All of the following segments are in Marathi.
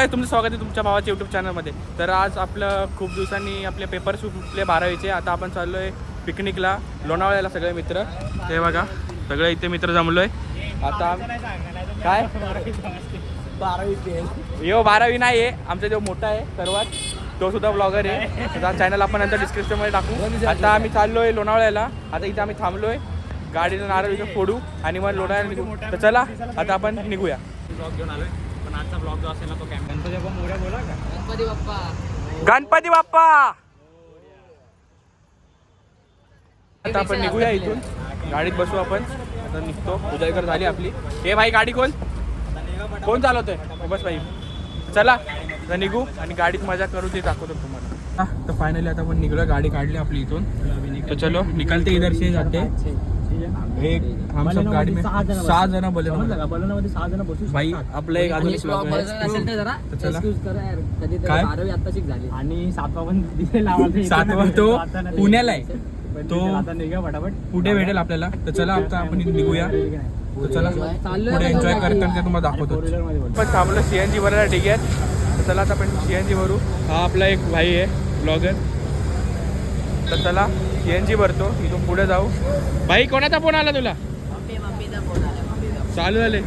काय तुमचं स्वागत आहे तुमच्या भावाच्या यूट्यूब चॅनलमध्ये. तर आज आपलं खूप दिवसांनी आपले पेपर सुटले 12वीचे. आता आपण चाललो आहे पिकनिकला लोणावळ्याला सगळे मित्र. ते बघा सगळे इथे मित्र जमलो आहे. आता काय 12वी फेल. यो 12वी नाही आहे, आमचा जो मोठा आहे सर्वात तो सुद्धा ब्लॉगर आहे. आता चॅनल आपण नंतर डिस्क्रिप्शनमध्ये टाकू. आता आम्ही चाललो आहे लोणावळ्याला. आता इथे आम्ही थांबलो आहे, गाडीला नारळ इथं फोडू आणि मग लोणावळ्याला निघू. तर चला आता आपण निघूया. ब्लॉग घेऊन आलोय, पण आजचा ब्लॉग जो असेल ना तो कॅम्प गणपती बाप्पा मोरया बोला का. गणपती बाप्पा. गणपती बाप्पा. आता आपण निघूया इथून, गाडीत बसू आपण. आता निघतो, उदयकर झाली आपली. हे भाई गाडी कोण चालवतोय? बस भाई चला तर निघू आणि गाडीत मजा करू, ते दाखवतो तुम्हाला. तर फायनली आता आपण निघलो, गाडी काढली आपली इथून. तर चलो निकलते इधर से जाते. एक हम सब गाडी में 6 जण बलूनमध्ये 6 जण बसू. भाई आपलं एक अजून असेल तर जरा तर चला. एक्सक्यूज करा यार. कधी काय? 12वी आत्ताशीच झाली. आणि 7वा पण दिलेला आम्हाला. 7वा तो पुण्याला आहे, तो आता निघा फटाफट, पुढे भेटेल आपल्याला. तर चला आता आपण निघूया. तर चला पुढे एन्जॉय करताना ते तुम्हाला दाखवतो. पण थांबलं CNG भरायला डिग्यात. तर चला आता आपण CNG भरू. हा आपला एक भाई आहे ब्लॉगर. तर चला CNG भरतो, इथून पुढे जाऊ. भाई कोणाचा फोन आला तुला? चालू झाले.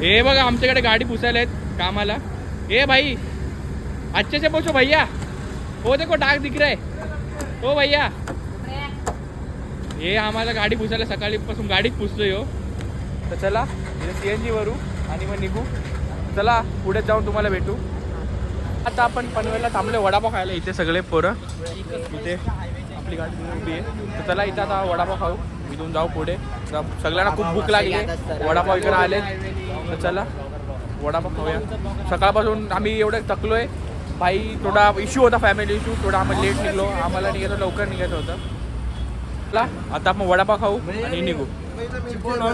हे बघा आमच्याकडे गाडी पुसायला आहेत कामाला. ए भाई अच्छे से पोछो भैया. हो देखो डाग दिख रहा है. हो भैया हे आम्हाला गाडी पुसायला सकाळीपासून गाडीच पुसतोय हो. तर चला CNG भरू आणि मग निघू. चला पुढे जाऊन तुम्हाला भेटू. आता आपण पनवेलला थांबले वडापाव खायला. इथे सगळे पोरं, इथे आपली गाडी उभी आहे. तर चला इथं आता वडापाव खाऊ, इथून जाऊ पुढे. सगळ्यांना खूप भूक लागली आहे, वडापाव इकडे आले. तर चला वडापाव खाऊया. सकाळपासून आम्ही एवढं थकलो आहे भाई. थोडा इश्यू होता, फॅमिली इश्यू. थोडा आम्हाला लेट निघलो, आम्हाला निघायचं लवकर निघायचं होतं. चला आता आपण वडापाव खाऊ आणि निघू.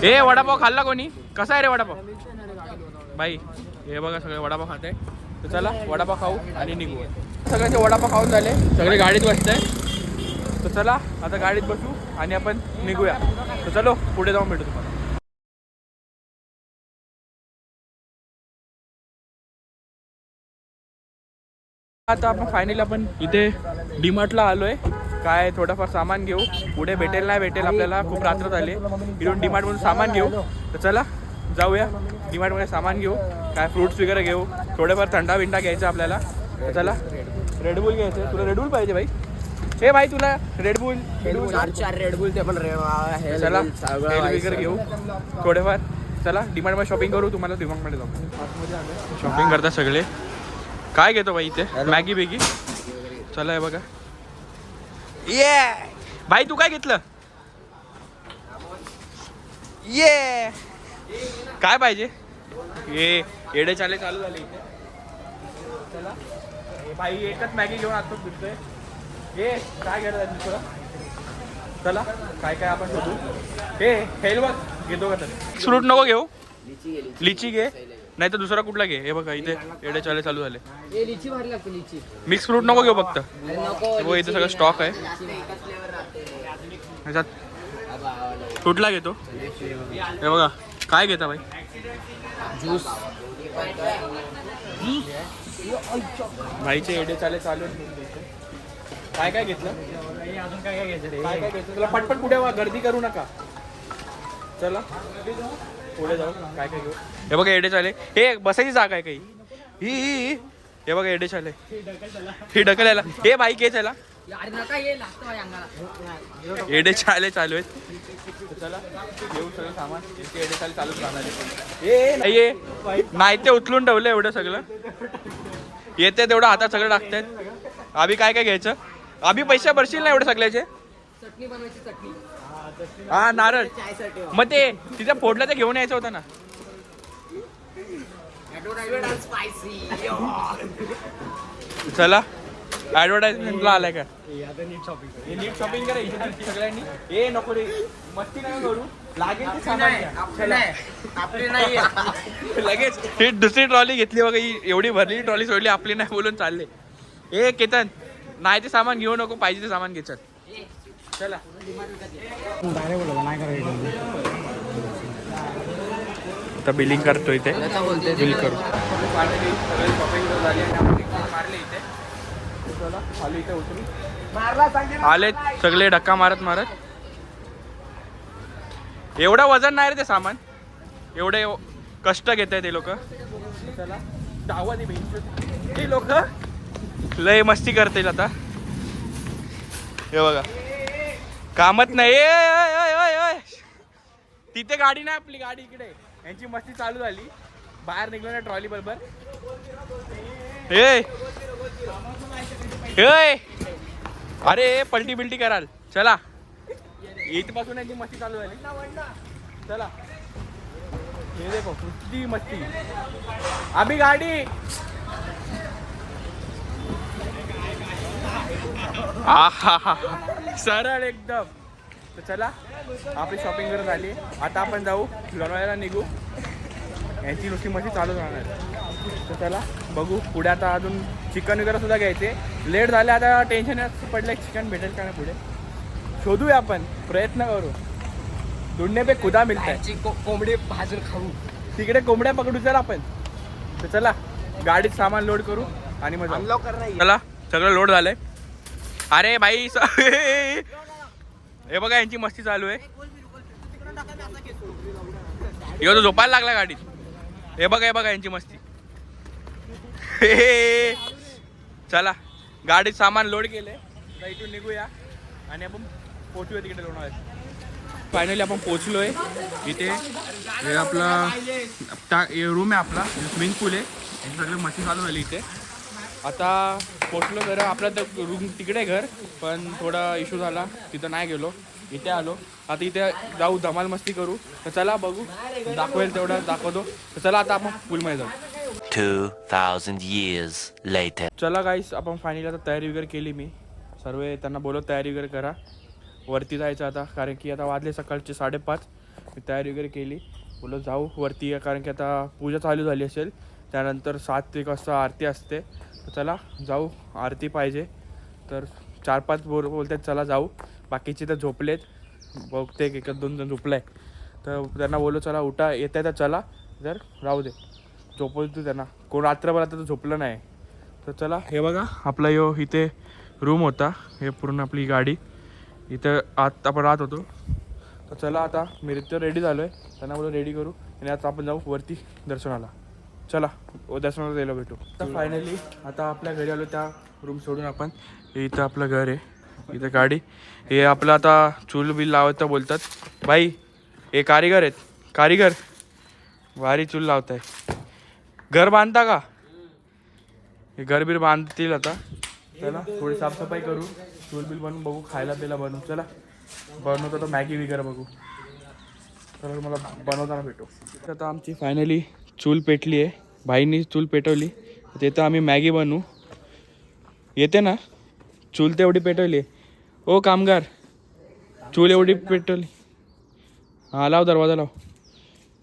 हे वडापाव खाल्ला कोणी? कसा आहे रे वडापाव? भाई हे बघा सगळे वडापाव खात आहे. तर चला वडापाव खाऊ आणि निघू. सगळ्यांचे वडापाव खाऊन झाले, सगळे गाडीत बसत आहे. तर चला आता गाडीत बसू आणि आपण निघूया. तर चलो पुढे जाऊन भेटू तुम्हाला. आता आपण फायनली आपण इथे डीमार्टला आलोय. काय थोडंफार सामान घेऊ, पुढे भेटेल नाही भेटेल आपल्याला. खूप रात्र झाली, इथून डीमार्टमधून सामान घेऊ. तर चला जाऊया डीमार्टमध्ये सामान घेऊ. काय फ्रूट्स वगैरे घेऊ, थोडेफार थंडा बिंडा घ्यायचा आपल्याला. तर चला रेडबुल घ्यायचं. तुला रेडबुल पाहिजे भाई? हे भाई तुला रेडबुल 4 रेडबुल ते पण चला तेल वगैरे घेऊ थोडेफार. चला डीमार्टमध्ये शॉपिंग करू, तुम्हाला डीमार्टमध्ये जाऊ. शॉपिंग करता सगळे. काय घेतो भाई इथे? मॅगी बेगी. चला हे बघा. ये भाई तू काय घेतलं? ये काय पाहिजे? ये एडे चाले चालू झाले इथे. चला भाई एकच मॅगी घेऊन आतच फिरतोय. हे काय घेणार आहे दुसरं? चला काय काय आपण शोधू. हे हेल बघ घेतो का? तर फ्रूट नको घेऊ, लिची घे, नाही तर दुसरा कुठला घे. हे बघा इथे एडे चाले चालू झाले. लिची भारी लागते. लिची मिक्स फ्रूट नको घेऊ फक्त. नको. हो इथे सगळं स्टॉक आहे. ह्याच्यात कुठला घेतो? हे बघा काय घेता भाई? ज्यूस. भाईचे एडे चाले चालू आहेत. काय काय घेतलं? अजून काय काय घ्यायचं रे? काय काय घेतलं? तुला पटपट पुढे वा, गर्दी करू नका. चला पुढे जाऊ. काय काय घेऊ? हे बघा एडे चाले. हे बसायची जागा आहे काही. ही हे बघा एडे चाले. ही ढकलायला. हे बाई के चला अरे नका ये, लागतं माझ्या अंगाला. एडे चाले चालू आहेत. चला घेऊ सगळं सामान. इथे एडे चाले चालूच राहणार. ये नाही ते उचलून ठेवलं एवढं सगळं. येते तेवढं हातात सगळं टाकतायत. आम्ही काय काय घ्यायचं? आम्ही पैसे भरशील ना एवढे सगळ्याचे? चटणी बनवायची. चटणी. हा नारळ. मग ते तिथे फोडला ते घेऊन यायचं होतं ना. चला ऍडव्हर्टाइजमेंटला आलाय का? नीट शॉपिंग करा इथे सगळ्यांनी. हे नको रे, मस्ती नाही करू. लागेल ते सामान लगेच. ही दुसरी ट्रॉली घेतली बघा, ही एवढी भरली ट्रॉली सोडली, आपली नाही बोलून चालले. ए केतन नाही ते सामान घेऊ नको, पाहिजे ते सामान घ्यायचं. चला नाही करायचं. आता बिलिंग करतो इथे, बिल करू. फायनली सगळे शॉपिंग झाली आणि आपण रिक्षाने मारले इथे. चला खाली इथे उतरू. आले सगळे धक्का मारत मारत. एवढं वजन नाही रे ते सामान, एवढे कष्ट घेत आहेत ते लोक. चला डावा दे ते लोक लय मस्ती करतील आता. हे बघा कामत नाही. तिथे गाडी नाही, आपली गाडी इकडे. यांची मस्ती चालू झाली, बाहेर निघलो ना ट्रॉली बरोबर. अरे पलटी बिलटी कराल. चला इथपासून यांची मस्ती चालू झाली. चला हे देखो किती मस्ती. अभी गाडी सरळ एकदम. तर चला आपली शॉपिंग करत झाली. आता आपण जाऊ लोणावळ्याला निघू. यांची नुसती मस्ती चालू राहणार. तर चला बघू पुढे. आता अजून चिकन वगैरे सुद्धा घ्यायचे. लेट झाले आता, टेन्शन पडलं चिकन भेटेल का नाही पुढे. शोधूया आपण, प्रयत्न करू. ढूंढने पे खुदा मिळत आहे. कोंबडी भाजून खाऊ. तिकडे कोंबड्या पकडू चला आपण. तर चला गाडीत सामान लोड करू आणि मग अनलॉक कर नाही. चला सगळं लोड झालंय. अरे भाई हे बघा यांची मस्ती चालू आहे. यो तो झोपायला लागला गाडीत. हे बघा यांची मस्ती. चला गाडीत सामान लोड केले. आता इथून निघूया आणि आपण पोहोचूया तिकडे लोणावळ्यात. फायनली आपण पोहोचलोय इथे. हे आपला रूम आहे, आपला स्विमिंग पूल आहे. यांची सगळी मस्ती चालू झाली इथे. आता पोचलो घर. आपला तर रूम तिकडे घर, पण थोडा इश्यू झाला तिथं नाही गेलो, इथे आलो. आता इथे जाऊ, धमाल मस्ती करू. तर चला बघू, दाखवेल तेवढं दाखवतो. तर चला आता आपण पूलमध्ये जाऊ. 2000 years later. चला गाईस, आपण फायनली आता तयारी वगैरे केली. मी सर्व त्यांना बोलत तयारी वगैरे करा, वरती जायचं आता. कारण की आता वाजले सकाळचे 5:30. मी तयारी वगैरे केली, बोलत जाऊ वरती. कारण की आता पूजा चालू झाली असेल, त्यानंतर 7 वाजता आरती असते. तर चला जाऊ, आरती पाहिजे. तर 4-5 बोलतात चला जाऊ. बाकीचे तर झोपलेत, बघते की 1-2 जण झोपलाय. तर त्यांना बोललो चला उठा, येत आहे तर चला, जर राहू दे झोपवतो त्यांना. कोण रात्रभर आता तर झोपलं नाही. तर चला हे बघा आपला यो इथे रूम होता. हे पूर्ण आपली गाडी इथं आत आपण राहत होतो. तर चला आता मी इथं रेडी झालो आहे. त्यांना बोलू रेडी करू आणि आता आपण जाऊ वरती दर्शनाला. चला दर्शनाला जायला भेटू. तर फायनली आता आपल्या घरी आलो, त्या रूम सोडून आपण. इथं आपलं घर आहे, इथं गाडी. हे आपलं आता चूल बिल लावतं बोलतात. बाई हे कारीगर आहेत, कारीगर भारी चूल लावत आहे. घर बांधता का? हे घर बीर बांधतील आता. चला थोडी साफसफाई करू, चूल बिल बनवून बघू, खायला प्यायला बनवू. चला बनवतो तर मॅगी वगैरे बघू. तर मला बनवताना भेटू. आता आमची फायनली चूल पेटली आहे, भाईंनी चूल पेटवली. ते तर आम्ही मॅगी बनवू. येते ना चूल तेवढी पेटवली. ओ कामगार, चूल एवढी पेटवली. हां लाव, दरवाजा लाव.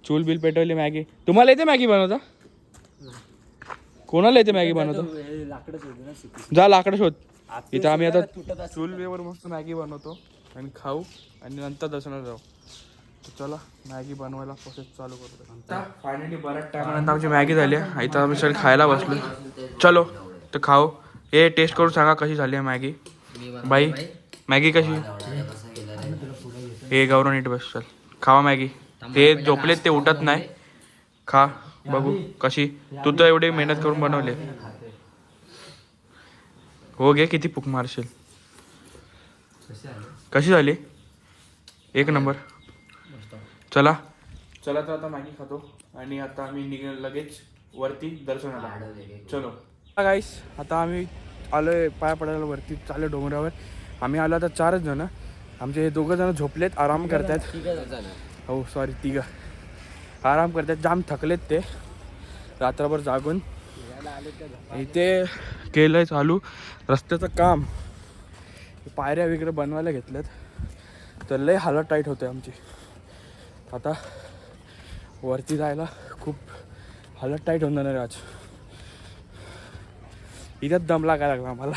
चूल बिल पेटवली, मॅगी. तुम्हाला येते मॅगी बनवता? कोणाला येते मॅगी बनवता? जा लाकडं शोध. इथं आम्ही आता चूलवर मस्त मॅगी बनवतो आणि खाऊ आणि नंतर दर्शनाला जाऊ. चला मॅगी बनवायला प्रोसेस चालू करतो. आता फायनली बऱ्याच टायमानंतर आमची मॅगी झाली आहे. इथं आम्ही सगळे खायला बसलो. चलो तर खाऊ. हे टेस्ट करून सांगा कशी झाली आहे मॅगी. बाई मॅगी कशी? हे गौरव नीट बस, चल खावा मॅगी. ते झोपलेत, ते उठत नाही. खा बघू कशी. तू तर एवढी मेहनत करून बनवले. हो गे, किती फूक मारशील. कशी झाली? 1 नंबर. चला चला तर आता मॅगी खातो आणि आता आम्ही निघेल लगेच वरती दर्शनाला. चलो गाईस, आता आम्ही आलोय पाया पडायला वरती, चालू डोंगरावर. आम्ही आलो आता 4 जण. आमचे 2 जण झोपलेत, आराम करतात. हो सॉरी 3 आराम करतात. जाम थकलेत ते रात्रभर जागून. इथे केलंय चालू रस्त्याचं काम. पायऱ्या वगैरे बनवायला घेतल्यात, तर लय हालत टाईट होते आमची. आता वरती जायला खूप हालत टाईट होणार आहे आज. इथंच दम लागायला लागला आम्हाला.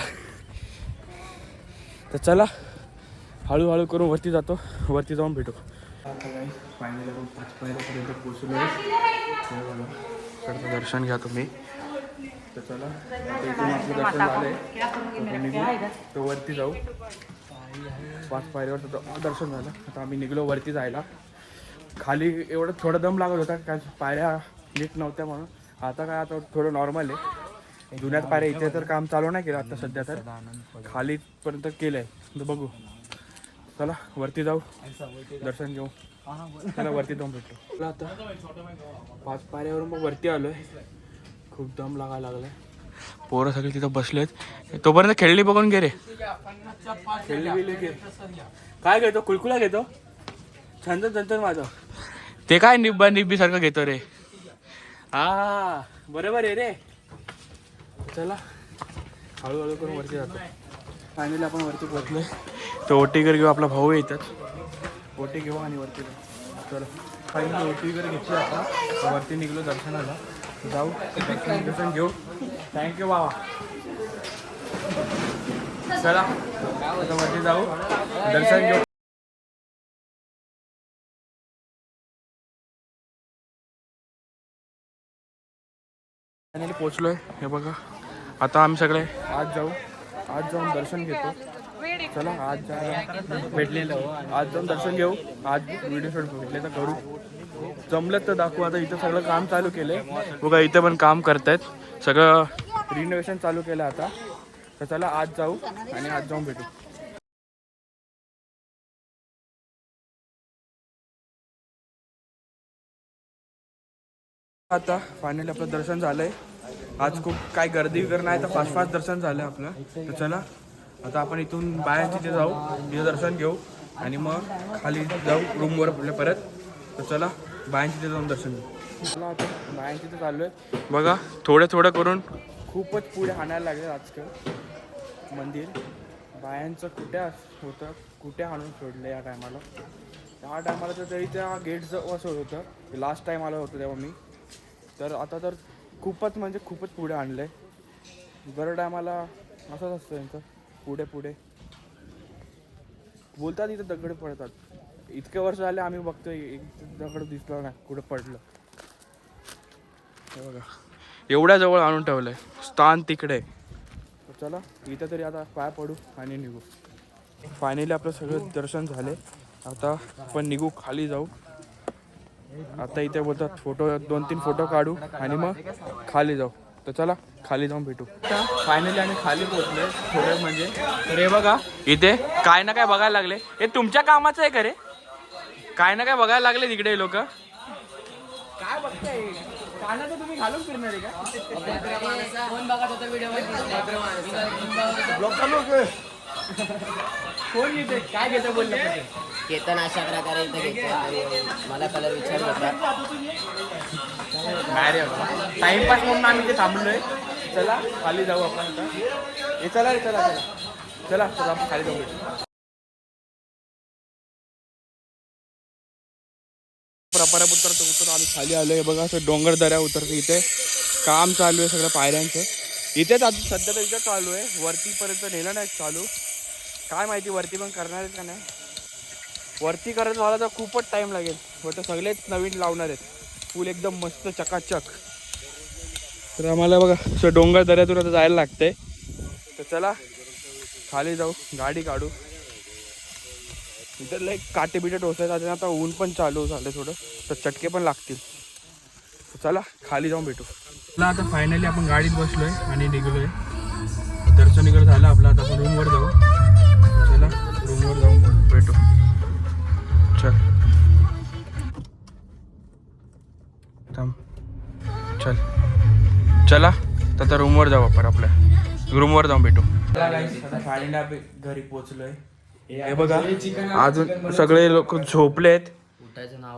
तर चला हळूहळू करून वरती जातो, वरती जाऊन भेटू. आता काय फायनली आपण 5 पायऱ्यापर्यंत पोहोचलो आहे. दर्शन घ्या तुम्ही. तर चला आता इथून आपलं दर्शन झालंय तो वरती जाऊ. 5 पायऱ्यावर तर दर्शन झालं. आता आम्ही निघलो वरती जायला. खाली एवढं थोडा दम लागत होता काय पायऱ्या नीट नव्हत्या म्हणून. आता काय आता थोडं नॉर्मल आहे. जुन्यात पायऱ्या इथे तर काम चालू नाही केलं आता सध्या तर खालीपर्यंत केलं आहे. तर बघू चला वरती जाऊ दर्शन घेऊ. चला वरती दम भेटतो. आता 5 पायऱ्यावरून मग वरती आलोय. खूप दम लागायला लागलाय. पोरं सगळे तिथं बसलेत. तोपर्यंत खेळली बघून घे रे. खेळली बिळली घे. काय घेतो कुलकुला घेतो छंद छंद माझं ते काय निब्बा निब्बी सारखं घेतो रे. हा बरोबर आहे रे. चला हळूहळू करून वरती जातो. फायनली आपण वरती पोहोचलोय. तो ओटीगर घेऊ. आपला भाऊ येतात. ओटी घेऊ आणि वरती जाऊ. चला फायनली ओटीगर घेतली. आता वरती निघलो दर्शनाला. जाऊ दर्शन घेऊ. थँक्यू बाबा. चला आता वरती जाऊ दर्शन घेऊ. फायनली पोचलोय. हे बघा आता आम्ही सगळे आज जाऊन दर्शन घेतो. चला आज भेटलेलं आज जाऊन दर्शन घेऊ. आज व्हिडिओ शूट भेटले तर करू. जमलं तर दाखवू. आता इथं सगळं काम चालू केलंय बघा. इथं पण काम करतायत. सगळं रिनोव्हेशन चालू केलं आता. तर चला आज जाऊ आणि आज जाऊन भेटू. आता फायनली आपलं दर्शन झालंय. आज खूप काय गर्दी वगैरे नाही तर फास्ट दर्शन झालं आपलं. तर चला आता आपण इथून बाहेर तिथे जाऊ. तिथं दर्शन घेऊ आणि मग खाली जाऊ रूमवर आपल्या परत. तर चला बाहेर तिथे जाऊन दर्शन घेऊ. चला आता बाहेर तिथे चाललोय. बघा थोडं करून खूपच पुढे हाणायला लागले आजकाल मंदिर. बायांचं कुठे होतं कुठे हाणून सोडलं या टायमाला. त्या टायमाला तर तरी त्या गेटचं असं होतं. लास्ट टाईम आलं होतं तेव्हा मी. तर आता तर खूपच म्हणजे खूपच पुढे आणलं आहे. बरं टायमाला असंच असतं त्यांचं पुढे बोलतात. इथं दगड पडतात. इतके वर्ष झाले आम्ही बघतोय एक दगड दिसलं नाही कुठं पडलं. हे बघा एवढ्या जवळ आणून ठेवलंय. स्थान तिकडे. चला इथं तरी आता पाय पडू आणि निघू. फायनली आपलं सगळं दर्शन झाले. आता आपण निघू खाली जाऊ. आता इथे बोलतात फोटो 2-3 फोटो काढू आणि मग खाली जाऊ. तर चला खाली जाऊन भेटू. फायनली आम्ही खाली पोहोचलोय. थोडं म्हणजे तर हे बघा इथे काय ना काय बघायला लागले. हे तुमच्या कामाचं आहे का रे. काय ना काय बघायला लागले तिकडे लोक. काय बघताय काना तर तुम्ही घालून फिरणार आहे का. कोण बघत होता व्हिडिओ कोण येते काय घेतं बोललं. केतन अशा प्रकारे इथे घेतो. मला कलर विचार होता. नाही रे टाइमपास म्हणून आम्ही इथे थांबलोय. चला खाली जाऊ आपण आता. हे चला रे चला आपण खाली जाऊ. प्रपारा उतरतो आम्ही खाली आलोय. बघा असं डोंगर दऱ्या उतरतो. इथे काम चालू आहे सगळं पायऱ्यांचं. इथेच आता सध्या तर इथं चालू आहे. वरतीपर्यंत नेलं नाही चालू. काय माहिती वरती पण करणार आहेत का नाही. वरती करायचं झालं तर खूपच टाईम लागेल. वाटतं सगळेच नवीन लावणार आहेत. पूल एकदम मस्त चकाचक. तर आम्हाला बघा असं डोंगर दऱ्यातून आता जायला लागतंय. तर चला खाली जाऊ गाडी काढू. इथं लाईक काटे बिटे टोचायचं. आता ऊन पण चालू झालं थोडं तर चटके पण लागतील. तर चला खाली जाऊन भेटू. चला आता फायनली आपण गाडीत बसलोय आणि निघलोय. दर्शन वगैरे झालं आपलं. आता आपण रूमवर जाऊ. चला रूमवर जाऊन भेटू. चल चल चला तर रूमवर जाऊ आपण. आपल्या रूमवर जाऊन भेटू. आता फायनली घरी पोहोचलोय. हे बघा अजून सगळे लोक झोपलेत.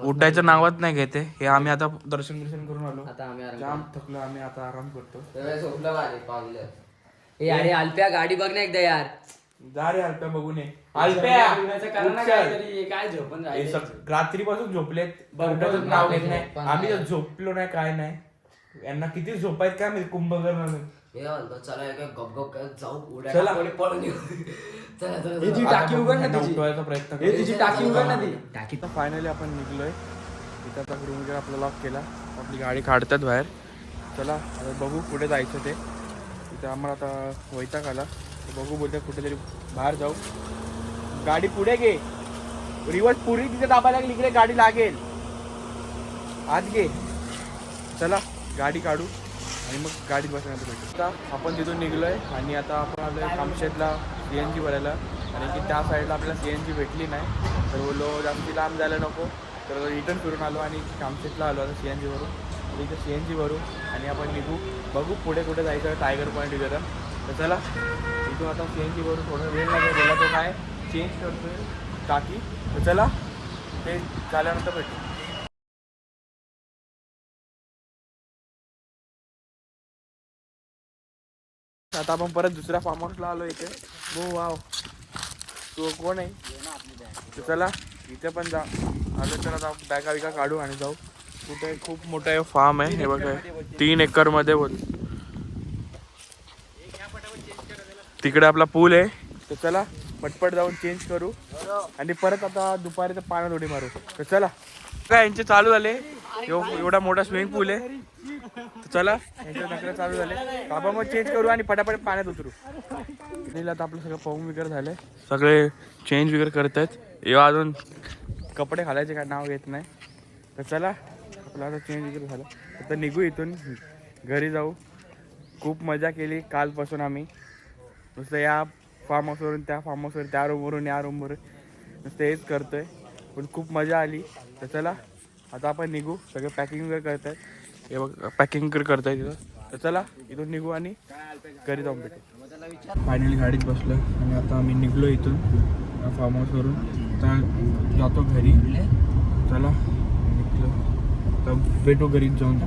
उठायचं नावच नाही घेते. हे आम्ही आता दर्शन करून आलो. जाम थकलो आम्ही. आता आराम करतो. अरे अल्प्या गाडी बघ ना एकदा यार. जा रे अल्प्या बघून ये. अल्प्या काय झोपून रात्रीपासून झोपलेत. उठायचं नाव घेत नाही. आम्ही तर झोपलो नाही काय नाही. यांना किती झोप आहेत काय माहिती कुंभकर म्हणून. हे म्हणतो चला एक गप गप करत जाऊ उड्या चला. टाकून पळून येऊ. चला चला हे जी चला. टाकी उघड ना यांना तिची. उठवायचा प्रयत्न हे तिची टाकी उघड ना ती. टाकी फायनली आपण निघलोय. इथं आता रूम वगैरे आपला लॉक केला. आपली गाडी काढतात बाहेर. चला आता बघू कुठे जायचं ते. इथं आम्हाला आता वैताग आला. बघू बोलतात कुठेतरी बाहेर जाऊ. गाडी पुढे घे. रिवर्स पुरी तिथे दाबायला लागली इकडे गाडी लागेल. आत घे. चला गाडी काढू आणि मग गाडीत बसण्यात भेटू. आता आपण तिथून निघलोय आणि आता आपण आलोय कामशेतला CNG भरायला. कारण की त्या साईडला आपल्याला CNG भेटली नाही. तर बोललो जास्ती लांब जायला नको. तर रिटर्न फिरून आलो आणि कामशेतला आलो आता CNG भरू. तर इथे CNG भरू आणि आपण निघू. बघू पुढे कुठे जायचं टायगर पॉईंट वगैरे. तर चला इथून आता CNG भरू. थोडं वेळ लागेल. गेला तो काय चेंज करतोय टाकी. तर चला ते झाल्यानंतर भेटू. आता आपण परत दुसऱ्या फार्म हाऊसला आलो इथे. हो वाव तू कोण आहे. तर चला इथे पण जा आलो. तर आता बॅगा विका काढू आणि जाऊ. कुठे खूप मोठा हे फार्म आहे. हे बघा 3 एकर मध्ये बोल. तिकडे आपला पूल आहे. तर चला पटपट जाऊन चेंज करू आणि परत आता दुपारी तर पाण्यात उडी मारू. तर चला काय यांचे चालू झाले. एवढा मोठा स्विमिंग पूल आहे. तर चला यांचे नखरे चालू झाले. बाबा मग चेंज करू आणि पटापट पाण्यात उतरू. आता आपलं सगळं पाहून वगैरे झालंय. सगळे चेंज वगैरे करत आहेत. एव्हा अजून कपडे घालायचे काय नाव घेत नाही. तर चला आपलं आता चेंज वगैरे झालं. आता निघू इथून घरी जाऊ. खूप मजा केली कालपासून आम्ही. नुसतं या फार्म हाऊसवरून त्या फार्म हाऊसवर, त्या रूमवरून या रूमवरून नुसतं हेच करतोय. पण खूप मजा आली. तर चला आता आपण निघू. सगळे पॅकिंग वगैरे करत आहेत. हे बघ पॅकिंग वगैरे करताय तिथं. तर चला इथून निघू आणि घरी जाऊन भेटू. फायनली गाडीत बसलो आणि आता आम्ही निघलो इथून फार्म हाऊसवरून. आता जातो घरी. चला निघलो. तर भेटू घरी जाऊन.